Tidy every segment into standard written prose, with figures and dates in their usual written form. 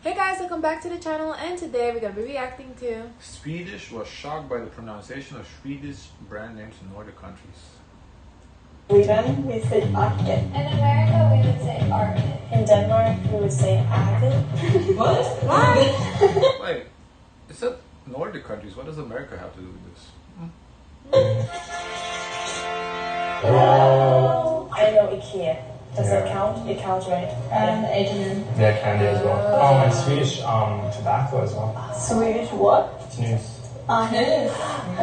Hey guys, welcome back to the channel, and today we're going to be reacting to Swedish was shocked by the pronunciation of Swedish brand names in Nordic countries. Sweden, we say Acne. In America, we would say Arctic. In Denmark, we would say Acne. What? Wait, is that Nordic countries? What does America have to do with this? I know IKEA. Does that count? It counts, right? And H&M. Yeah, candy as well. Oh, and Swedish tobacco as well. Swedish what? Snus.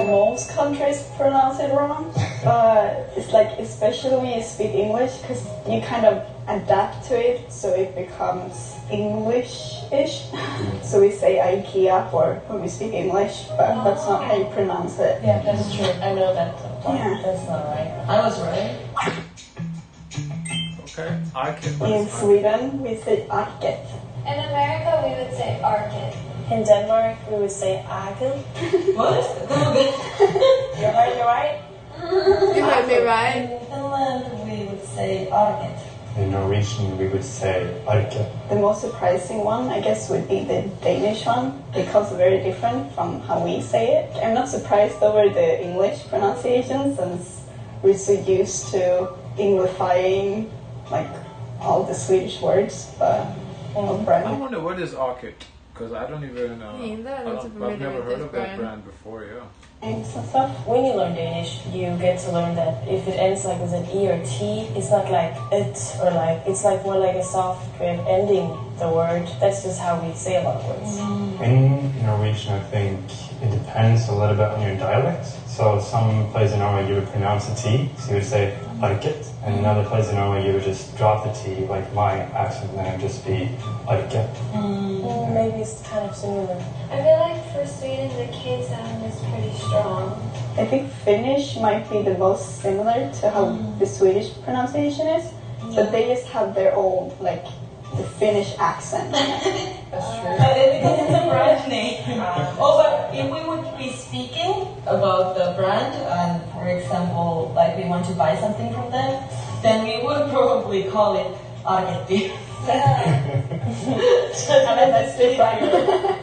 Most countries pronounce it wrong, but it's like, especially when you speak English, because you kind of adapt to it, so it becomes English-ish. So we say IKEA for when we speak English, but that's not how you pronounce it. Yeah, that's true. I know that. Yeah. That's not right. I was right. Okay, Arctic. In Sweden, we say Arket. In America, we would say Arctic. In Denmark, we would say Agel. What? You're right. You might be right. In Finland, we would say Arctic. In Norwegian, we would say arke. The most surprising one, I guess, would be the Danish one, because it's very different from how we say it. I'm not surprised over the English pronunciation, since we're so used to Englifying like all the Swedish words, but I brand. wonder what is Arctic, because I don't even know. Me either. I'm not I've familiar never with heard this of that brand. brand before. Yeah. Names and stuff. When you learn Danish, you get to learn that if it ends like with an E or T, it's not like it or like, it's like more like a soft way of ending the word. That's just how we say a lot of words. In Norwegian, I think it depends a little bit on your dialect. So some places in Norway you would pronounce a T, so you would say arket. And in other places in Norway you would just drop the T, like my accent, and then it would just be arket. Maybe it's kind of similar. I feel like for Sweden, the K sound is pretty strong. I think Finnish might be the most similar to how the Swedish pronunciation is, but they just have their own, like, the Finnish accent. That's true. Because it's a brand name. But if we would be speaking about the brand, and for example, like we want to buy something from them, then we would probably call it Argetti. That's different.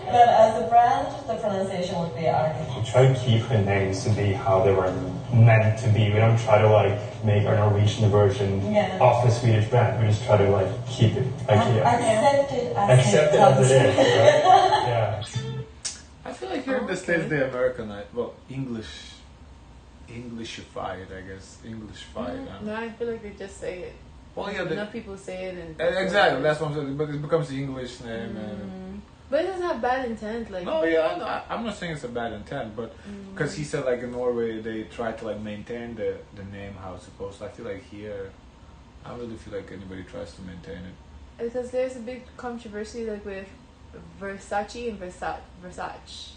But as a brand, the pronunciation would be Argetti. We try to keep the names to be how they were meant to be. We don't try to like make our Norwegian version of the Swedish brand. We just try to like keep it IKEA. Accept it Accept it as it is. Right? Yeah. I feel like here in the States they Americanized, well, Englishified, I guess, Englishfied. No, I feel like they just say it. Well, yeah, Enough people say it, and exactly. That's what I'm saying. But it becomes the English name. And, but it doesn't have bad intent. Like no, yeah, I know. I'm not saying it's a bad intent, but because he said like in Norway they try to like maintain the name how it's supposed to. I feel like here, I don't really feel like anybody tries to maintain it. because there's a big controversy like with Versace and Versace.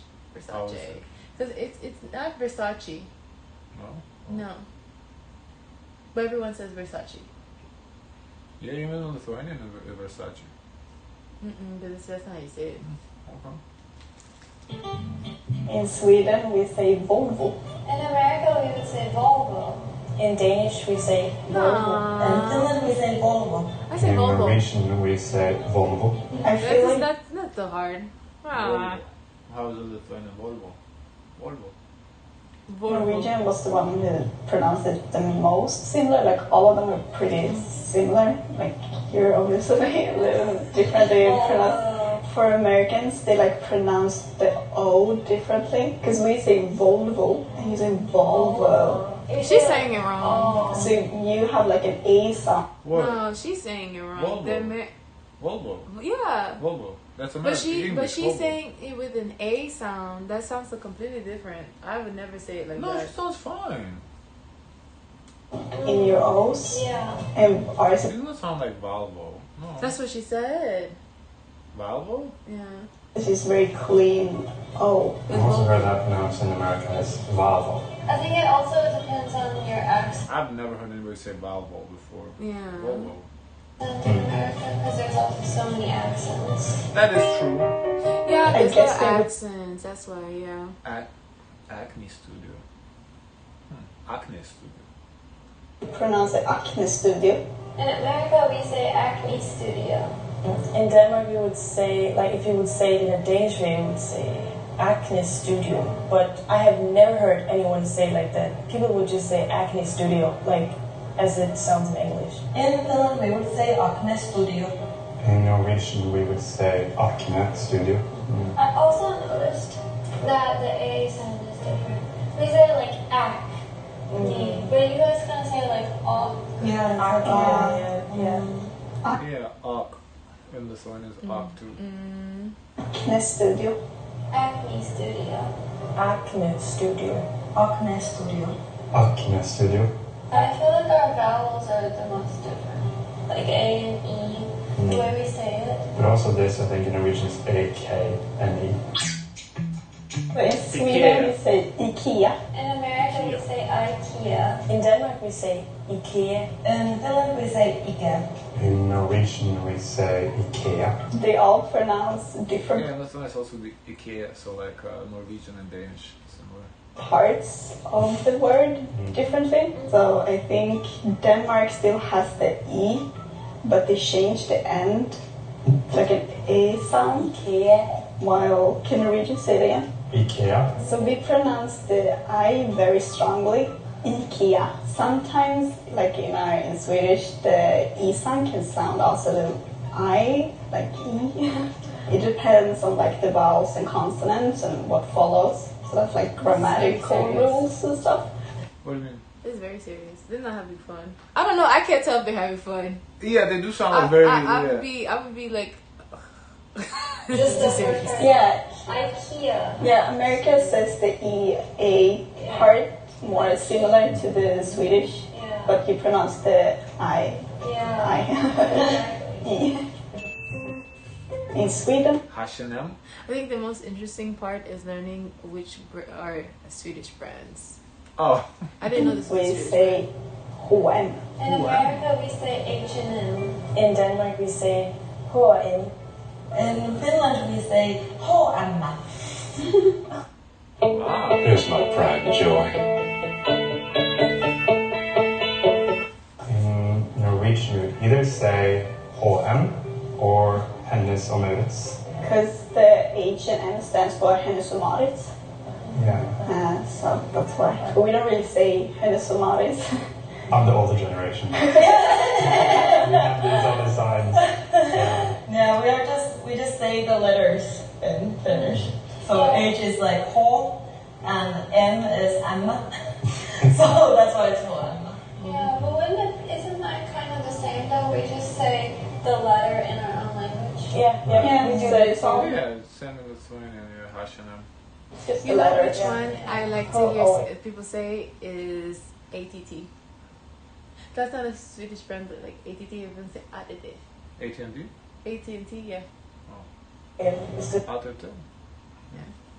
Oh, is it? Because it's not Versace. No. No. But everyone says Versace. Yeah, even in Lithuanian Versace. But that's not how you say it. Okay. In Sweden, we say Volvo. In America, we would say Volvo. In Danish, we say Volvo. In Finland, we say Volvo. I say In Volvo. Norwegian, we say Volvo. I feel like That's not so hard. Volvo. How is it Lithuanian? Volvo. Volvo. Norwegian was the one who pronounced it the most similar. Like all of them are pretty similar. Like you're obviously a little different. They pronounce. For Americans, they like pronounce the O differently because we say Volvo and you say Volvo. She's saying it wrong. So you have like an A sound. What? No, she's saying it wrong. Volvo. The Volvo. Yeah. Volvo. That's But American she's English. Volvo. saying it with an A sound. That sounds so completely different. I would never say it like No, that. it sounds fine. In your O's. Yeah. And ours It doesn't sound like Volvo. No. That's what she said. Volvo? Yeah. is very clean O. I've also heard that pronounced in America as Volvo. I think it also depends on your accent I've never heard anybody say Volvo before. Yeah. Volvo. in America because there's also so many accents. That is true. Yeah, I there's guess no they would- accents. That's why, yeah. Acne Studio. Acne Studio. Pronounce it Acne Studio. In America, we say Acne Studio. In Denmark, you would say, like, if you would say it in a Danish way, you would say Acne Studio. But I have never heard anyone say it like that. People would just say Acne Studio, like, as it sounds in English. In Finland, we would say Acne Studio. In Norwegian, we would say Acne Studio. I also noticed that the A sound is different. We say like ac, but you guys kind of say like ok. Yeah. Yeah, arc. And this one is arc too. Acne Studio. Acne Studio. Acne Studio. Acne Studio. Acne Studio. I feel like our vowels are the most different. Like A and E, the way we say it. But also this, I think, in Norwegian is A, K, and E. But in Sweden we say IKEA. In America, we say IKEA. In Denmark, we say IKEA. In Finland, we say IKEA. In Norwegian, we say IKEA. They all pronounce different Yeah, and that's nice also the IKEA, so like Norwegian and Danish, similar. parts of the word differently. So I think Denmark still has the E, but they changed the end to like an A sound. IKEA. While can Norwegian say it again? IKEA. So we pronounce the I very strongly. IKEA. Sometimes, like in Swedish, the E sound can sound also the I, like E. It depends on like the vowels and consonants and what follows. So that's like grammatical rules and stuff. What do you mean? It's very serious. They're not having fun. I don't know. I can't tell if they're having fun. Yeah, they do sound like very. I would be like. Just the serious. Yeah, IKEA. yeah. America says the E A part more similar to the Swedish, Yeah. but you pronounce the I Yeah. E. In Sweden, H&M. I think the most interesting part is learning which are Swedish brands. Oh. I didn't know this was we Swedish. say H&M. In America, we say H&M. In Denmark, we say H&M. In Finland, we say H&M. Wow. Here's my pride and joy. In Norwegian, you would either say H&M or Hennes og Mauritz. Because the H&M stands for Hennes og Mauritz. Yeah. So that's why. But we don't really say Hennes og Mauritz. I'm the older generation. We have these other signs. Yeah, we just say the letters in Finnish. So H is like H and M is M. So that's why it's H&M. Yeah, but isn't that kind of the same though? We just say the letter in our own language. Yeah, we do so that. it's all Yeah, same in Lithuanian, yeah, H&M. just the You know letter. which one I like to hear people say is ATT. That's not a Swedish brand, but like ATT, everyone say ATT. AT&T? AT&T, yeah. It's the AT&T?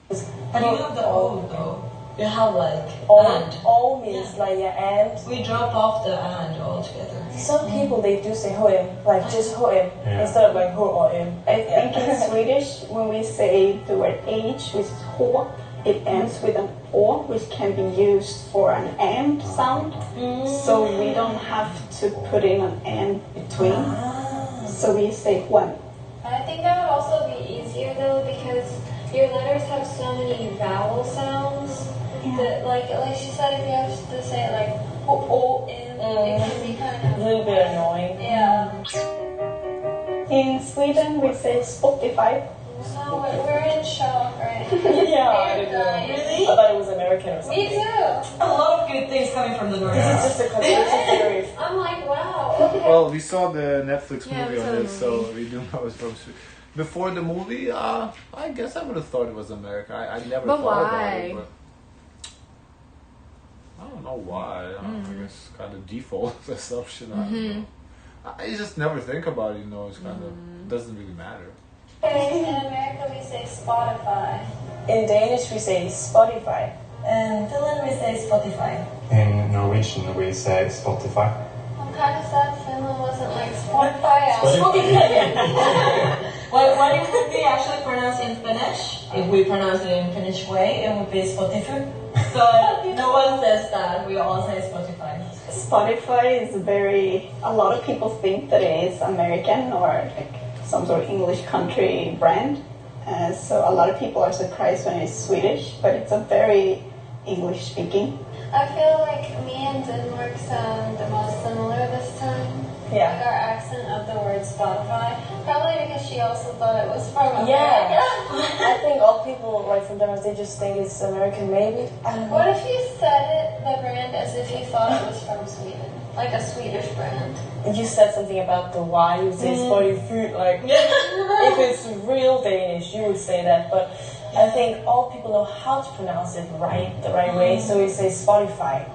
But you have the O though. You have like and. O means like and. We drop off the and altogether. Some people they do say H&M, like just H&M instead of like H&M. I think in Swedish, when we say the word H, which is H, it ends with an O, which can be used for an and sound. So we don't have to put in an and between. So we say one. I think that would also be easier though because your letters have so many vowel sounds that like she said, if you have to say like O-O-N, it can be kind A of little bit annoying. yeah. In Sweden, we say Spotify. So we're in shock right now. Yeah, I We're didn't know. dying. Really? I thought it was American or something. Me too. A lot of good things coming from the Nordics. This is just a conspiracy theory. I'm like, wow. Okay. Well, we saw the Netflix Yeah, movie we saw on the this, so we do know it's from Sweden. Before the movie, I guess I would have thought it was America. I never But thought why? about it, but I don't know why. I guess kind of default assumption. I don't know. I just never think about it, it's kind of doesn't really matter. In America, we say Spotify. In Danish, we say Spotify. In Finland, we say Spotify. In Norwegian, we say Spotify. I'm kind of sad Finland wasn't like Spotify. What it would be actually pronounced in Finnish, if we pronounce it in Finnish way, it would be Spotify. So no one says that. We all say Spotify. Spotify is a lot of people think that it is American or like some sort of English country brand. So a lot of people are surprised when it's Swedish, but it's a very English speaking. I feel like me and Denmark sound the most similar this time. Yeah. Like our accent of the word Spotify. Probably because she also thought it was from America. Yeah. I think all people like from Denmark, they just think it's American maybe. I don't know. What if you said the brand as if you thought it was from Sweden? Like a Swedish brand. You said something about the Y, you say Spotify, like if it's real Danish, you would say that, but I think all people know how to pronounce it the right way, so you say Spotify.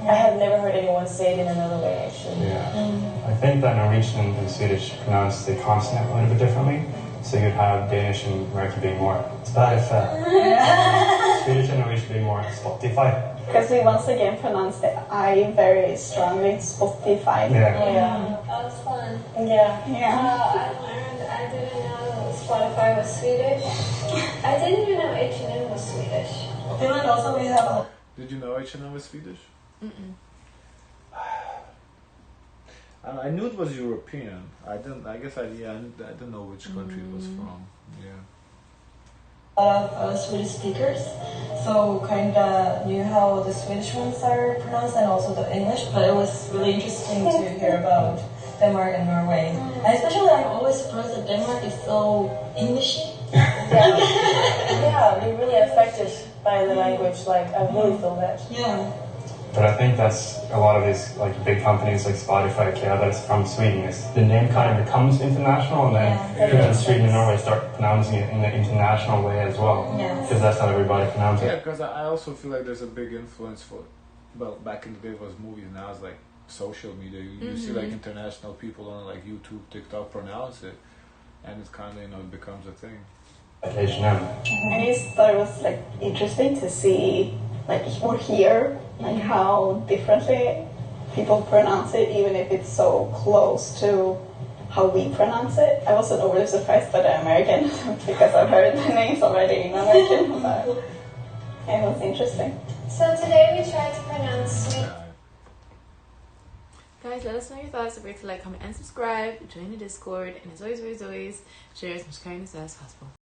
I have never heard anyone say it in another way, actually. Yeah. I think that Norwegian and Swedish pronounce the consonant a little bit differently. So you'd have Danish and American being more Spotify. Swedish and Norwegian being more Spotify. Because we once again pronounce the I very strongly, Spotify. Yeah. That was fun. Yeah. I learned I didn't know Spotify was Swedish. I didn't even know H&M was Swedish. Finland also we have a... Did you know H&M was Swedish? Mm-mm. I knew it was European. I didn't know which country it was from. Yeah. A lot of Swedish speakers, so kind of knew how the Swedish ones are pronounced and also the English, but it was really interesting to hear about Denmark and Norway. And especially I'm always surprised that Denmark is so Englishy. Yeah, we're really affected by the language, like I really feel that. Yeah. But I think that's a lot of these like big companies like Spotify, IKEA, that's from Sweden. It's, the name kind of becomes international, and then people in Sweden and Norway start pronouncing it in the international way as well. Because that's how everybody pronounces Yeah, it. because I also feel like there's a big influence for, well, back in the day it was movies, now it's like social media. You see like international people on like YouTube, TikTok pronounce it, and it's kind of, it becomes a thing. Like H&M. I just thought it was like interesting to see like or hear like how differently people pronounce it, even if it's so close to how we pronounce it. I wasn't overly surprised by the American because I've heard the names already in American, but it was interesting. So today we tried to pronounce sweet. Guys, let us know your thoughts. Don't forget to like, comment, and subscribe. Join the Discord. And as always, share as much kindness as possible.